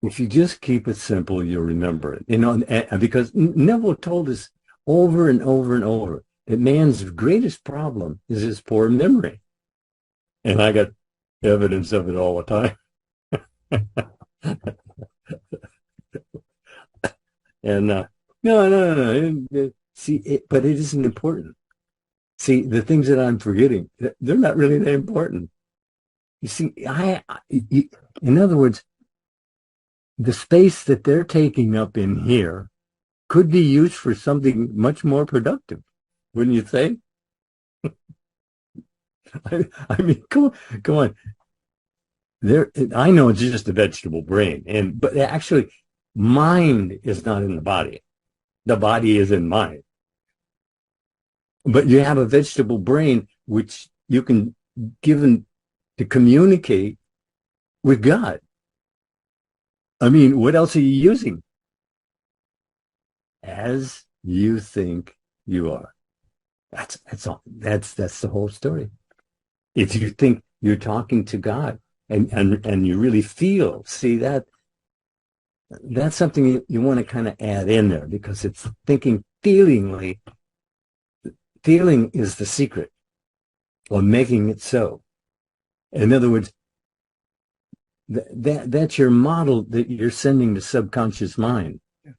If you just keep it simple, you'll remember it. And because Neville told us over and over and over that man's greatest problem is his poor memory. And I got evidence of it all the time. And no. See, but it isn't important. See, the things that I'm forgetting, they're not really that important. You see, in other words, the space that they're taking up in here could be used for something much more productive, wouldn't you think? I mean, come on. I know it's just a vegetable brain, but actually, mind is not in the body. The body is in mind. But you have a vegetable brain which you can given to communicate with God. I mean, what else are you using? As you think you are. That's all. That's the whole story. If you think you're talking to God and you really feel, see that's something you want to kind of add in there, because it's thinking feelingly. Feeling is the secret of making it so. In other words, that's your model that you're sending to subconscious mind. Yeah.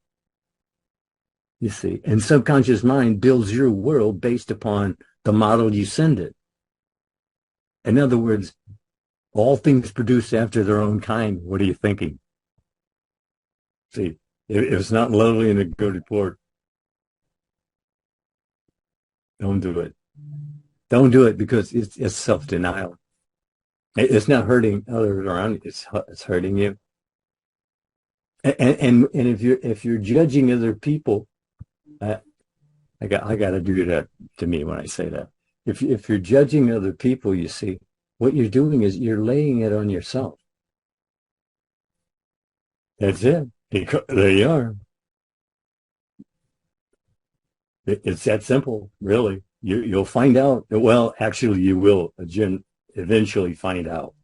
You see, and subconscious mind builds your world based upon the model you send it. In other words, all things produce after their own kind. What are you thinking? See, if it's not lovely and a good report, don't do it. Don't do it, because it's self-denial. It's not hurting others around you. It's hurting you. And if you're judging other people, I got to do that to me when I say that. If you're judging other people, you see, what you're doing is you're laying it on yourself. That's it. There you are. It's that simple, really. You'll find out. Well, actually, you will eventually find out,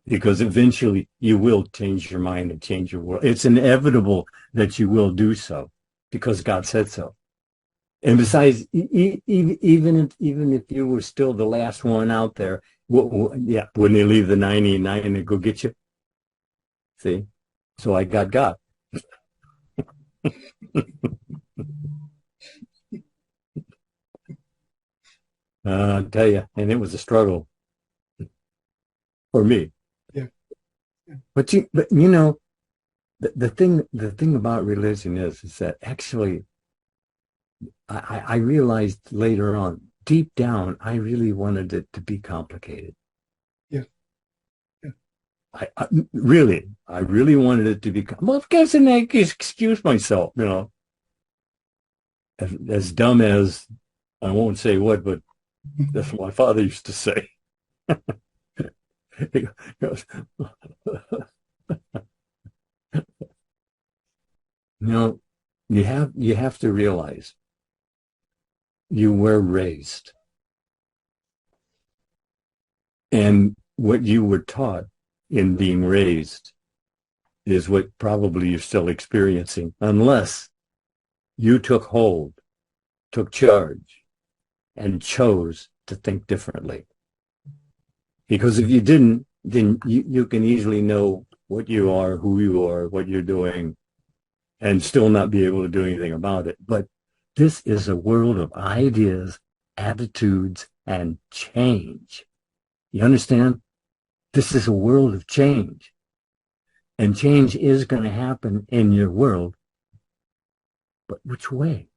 because eventually you will change your mind and change your world. It's inevitable that you will do so, because God said so. And besides, even if you were still the last one out there, wouldn't they leave the 99 and go get you? See? So I got God. I'll tell you, and it was a struggle for me. Yeah. But you know, the thing about religion is that actually, I realized later on, deep down, I really wanted it to be complicated. Yeah. Yeah. I really wanted it to be. Well, of course, and I can excuse myself, as dumb as, I won't say what, but that's what my father used to say. He goes, you have to realize you were raised, and what you were taught in being raised is what probably you're still experiencing, unless you took hold, took charge, and chose to think differently. Because if you didn't, then you can easily know what you are, who you are, what you're doing, and still not be able to do anything about it. But this is a world of ideas, attitudes, and change. You understand? This is a world of change. And change is going to happen in your world. But which way?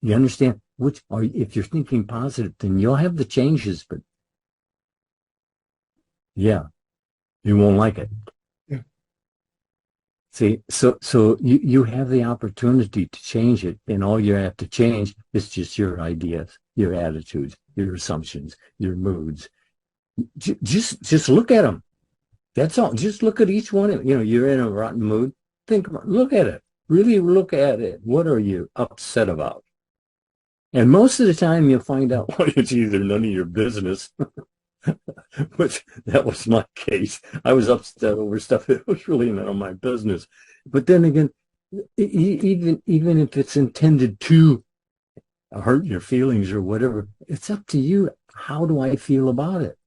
You understand? If you're thinking positive, then you'll have the changes, but yeah, you won't like it. Yeah. See, so you have the opportunity to change it, and all you have to change is just your ideas, your attitudes, your assumptions, your moods. Just look at them. That's all. Just look at each one. You're in a rotten mood. Look at it. Really look at it. What are you upset about? And most of the time you'll find out, well, it's either none of your business which that was my case. I was upset over stuff that was really none of my business. But then again, even if it's intended to hurt your feelings or whatever, it's up to you. How do I feel about it?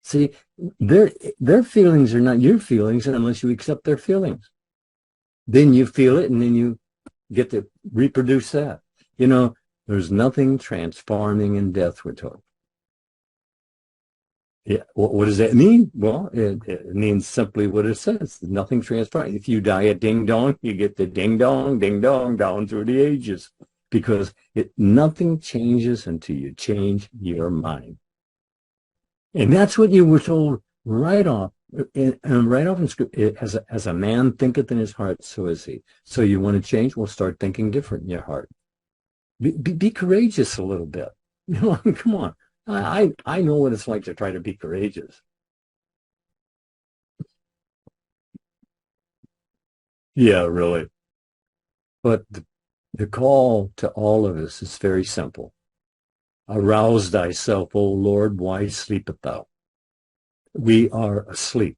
See, their feelings are not your feelings unless you accept their feelings. Then you feel it, and then you get to reproduce that. You know, there's nothing transforming in death, we're told. Yeah, what does that mean? Well, it means simply what it says. Nothing transforming. If you die at ding dong, you get the ding dong down through the ages, because nothing changes until you change your mind. And that's what you were told right off. And right off in scripture, as a man thinketh in his heart, so is he. So you want to change? Well, start thinking different in your heart. Be courageous a little bit. You know, come on. I know what it's like to try to be courageous. Yeah, really. But the call to all of us is very simple. Arouse thyself, O Lord, why sleepest thou? We are asleep.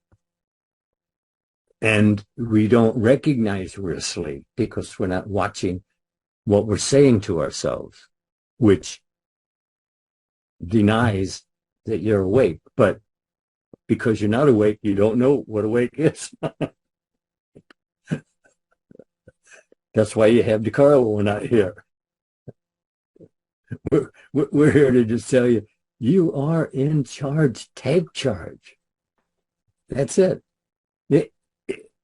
And we don't recognize we're asleep because we're not watching what we're saying to ourselves, which denies that you're awake. But because you're not awake, you don't know what awake is. That's why you have DeCarlo. We're not here. We're here to just tell you, you are in charge. Take charge. That's it.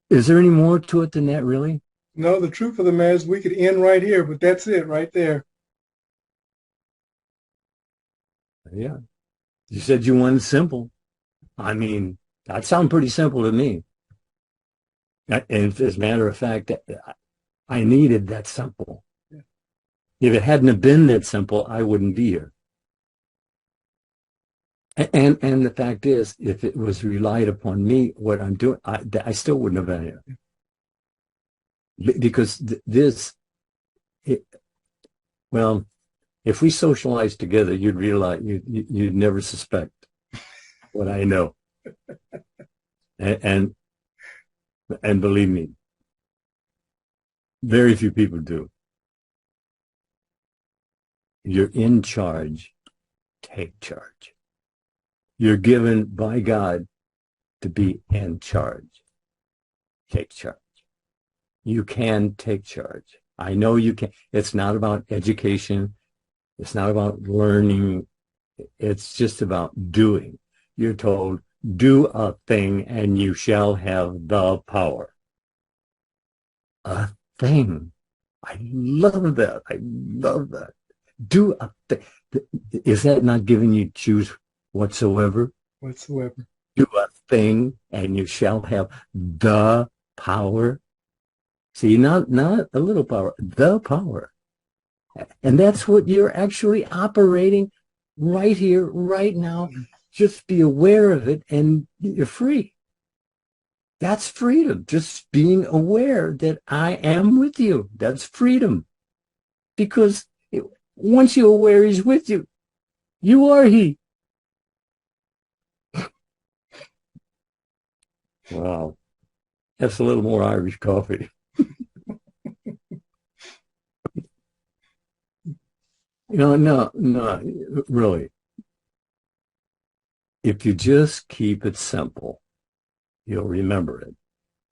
Is there any more to it than that, really? No, the truth of the matter is we could end right here, but that's it right there. Yeah. You said you wanted simple. I mean, that sounds pretty simple to me. And as a matter of fact, I needed that simple. Yeah. If it hadn't have been that simple, I wouldn't be here. And the fact is, if it was relied upon me, what I'm doing, I still wouldn't have been here. Because well, if we socialized together, you'd realize you'd never suspect what I know. And believe me, very few people do. You're in charge. Take charge. You're given by God to be in charge. Take charge. You can take charge. I know you can. It's not about education. It's not about learning. It's just about doing. You're told, do a thing and you shall have the power. A thing. I love that. I love that. Do a thing. Is that not giving you choose whatsoever? Whatsoever. Do a thing and you shall have the power. See, not a little power, the power. And that's what you're actually operating right here, right now. Just be aware of it and you're free. That's freedom. Just being aware that I am with you. That's freedom. Because once you're aware he's with you, you are he. Wow. That's a little more Irish coffee. No, really. If you just keep it simple, you'll remember it.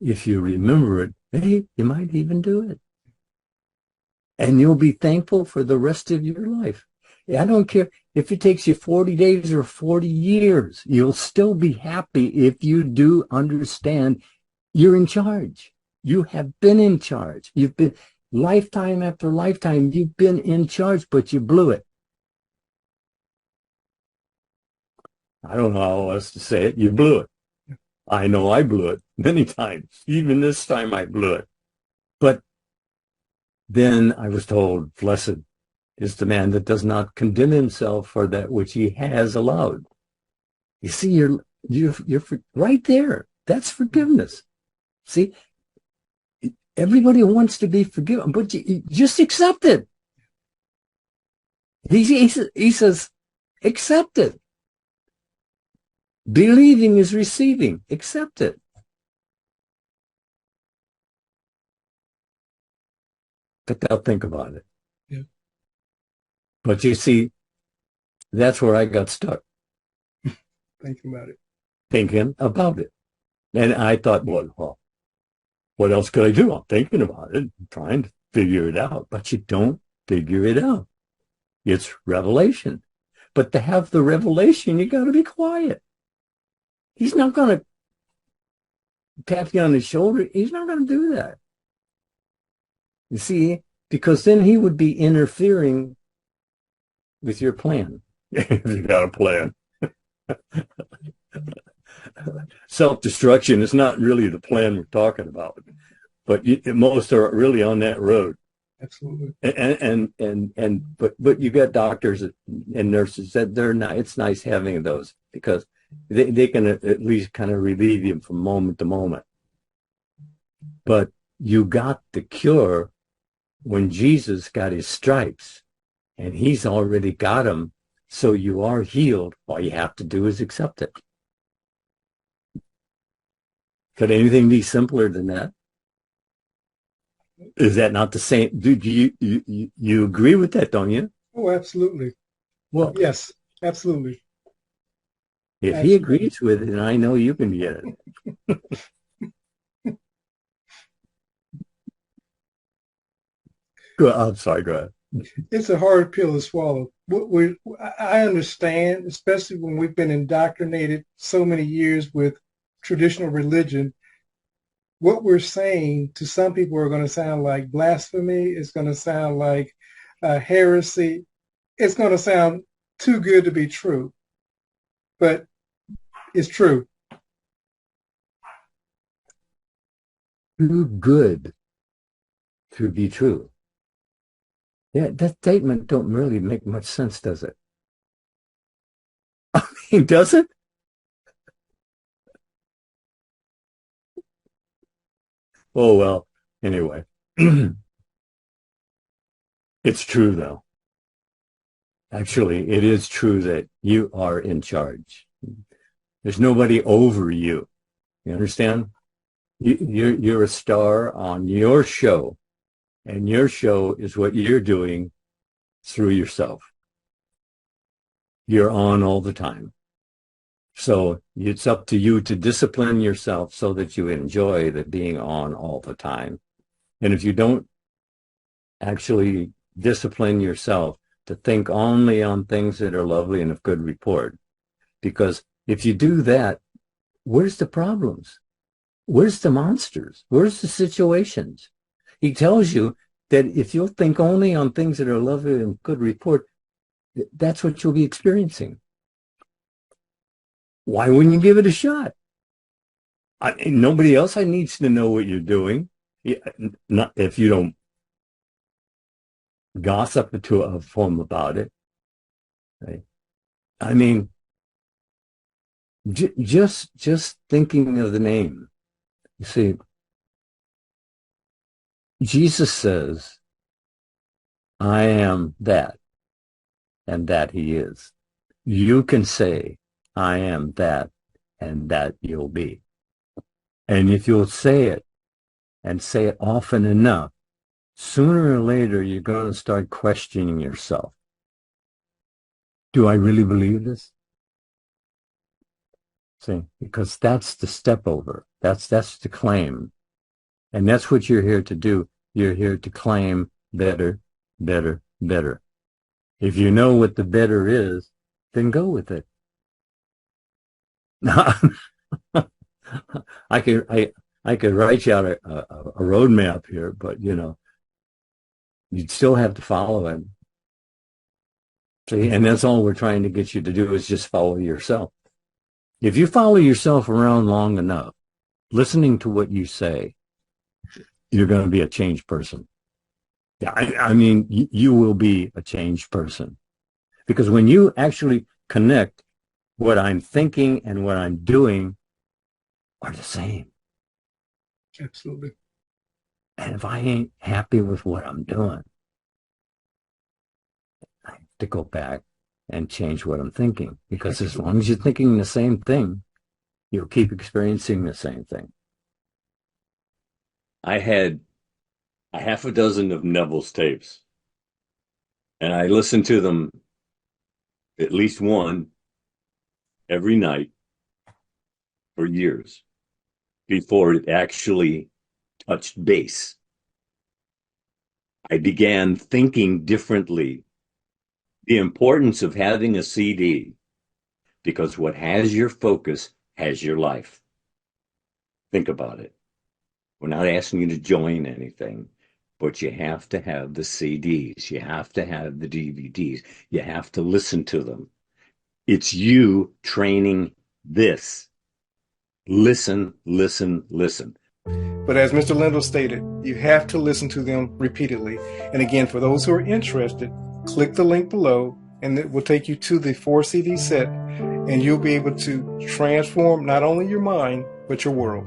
If you remember it, hey, you might even do it. And you'll be thankful for the rest of your life. I don't care if it takes you 40 days or 40 years, you'll still be happy if you do understand you're in charge. You have been in charge. You've been lifetime after lifetime, you've been in charge, but you blew it. I don't know how else to say it. You blew it. I know I blew it many times. Even this time I blew it. But then I was told, blessed is the man that does not condemn himself for that which he has allowed. You see, you're right there. That's forgiveness. See, everybody wants to be forgiven, but you just accept it. He says, accept it. Believing is receiving. Accept it. But they'll think about it. Yeah. But you see, that's where I got stuck, Thinking about it. thinking about it. And I thought, well, what else could I do? I'm thinking about it, trying to figure it out. But you don't figure it out. It's revelation. But to have the revelation, you got to be quiet. He's not going to tap you on the shoulder. He's not going to do that. You see, because then he would be interfering with your plan. If you got a plan. Self-destruction is not really the plan we're talking about, but most are really on that road. Absolutely. But you got doctors and nurses that they're not. It's nice having those because they can at least kind of relieve you from moment to moment. But you got the cure when Jesus got his stripes, and he's already got them. So you are healed. All you have to do is accept it. Could anything be simpler than that? Is that not the same? Do you agree with that, don't you? Oh, absolutely. Well, yes, absolutely. If he agrees with it, then I know you can get it. I'm sorry, go ahead. It's a hard pill to swallow. I understand, especially when we've been indoctrinated so many years with traditional religion. What we're saying to some people are going to sound like blasphemy. It's going to sound like heresy. It's going to sound too good to be true, but it's true. Too good to be true. Yeah, that statement don't really make much sense, does it? I mean, does it? Oh, well, anyway. It's true, though. Actually, it is true that you are in charge. There's nobody over you. You understand? You're a star on your show, and your show is what you're doing through yourself. You're on all the time. So it's up to you to discipline yourself so that you enjoy the being on all the time. And if you don't actually discipline yourself to think only on things that are lovely and of good report, because if you do that, where's the problems? Where's the monsters? Where's the situations? He tells you that if you'll think only on things that are lovely and good report, that's what you'll be experiencing. Why wouldn't you give it a shot? Nobody else needs to know what you're doing. Not if you don't gossip to a form about it. Right? I mean, just thinking of the name. You see, Jesus says, "I am that, and that He is." You can say, "I am that, and that you'll be." And if you'll say it, and say it often enough, sooner or later, you're going to start questioning yourself. Do I really believe this? See, because that's the step over. That's the claim. And that's what you're here to do. You're here to claim better, better, better. If you know what the better is, then go with it. I could write you out a roadmap here, but you'd still have to follow it. See, and that's all we're trying to get you to do is just follow yourself. If you follow yourself around long enough, listening to what you say, you're going to be a changed person. Yeah, I mean, you will be a changed person. Because when you actually connect what I'm thinking and what I'm doing are the same. Absolutely. And if I ain't happy with what I'm doing, I have to go back and change what I'm thinking. Because as long as you're thinking the same thing, you'll keep experiencing the same thing. I had a half a dozen of Neville's tapes, and I listened to them at least one every night for years before it actually touched base. I began thinking differently. The importance of having a CD, because what has your focus has your life. Think about it. We're not asking you to join anything, but you have to have the CDs. You have to have the DVDs. You have to listen to them. It's you training this. Listen, listen, listen. But as Mr. Lindell stated, you have to listen to them repeatedly. And again, for those who are interested, click the link below and it will take you to the 4 CD set, and you'll be able to transform not only your mind, but your world.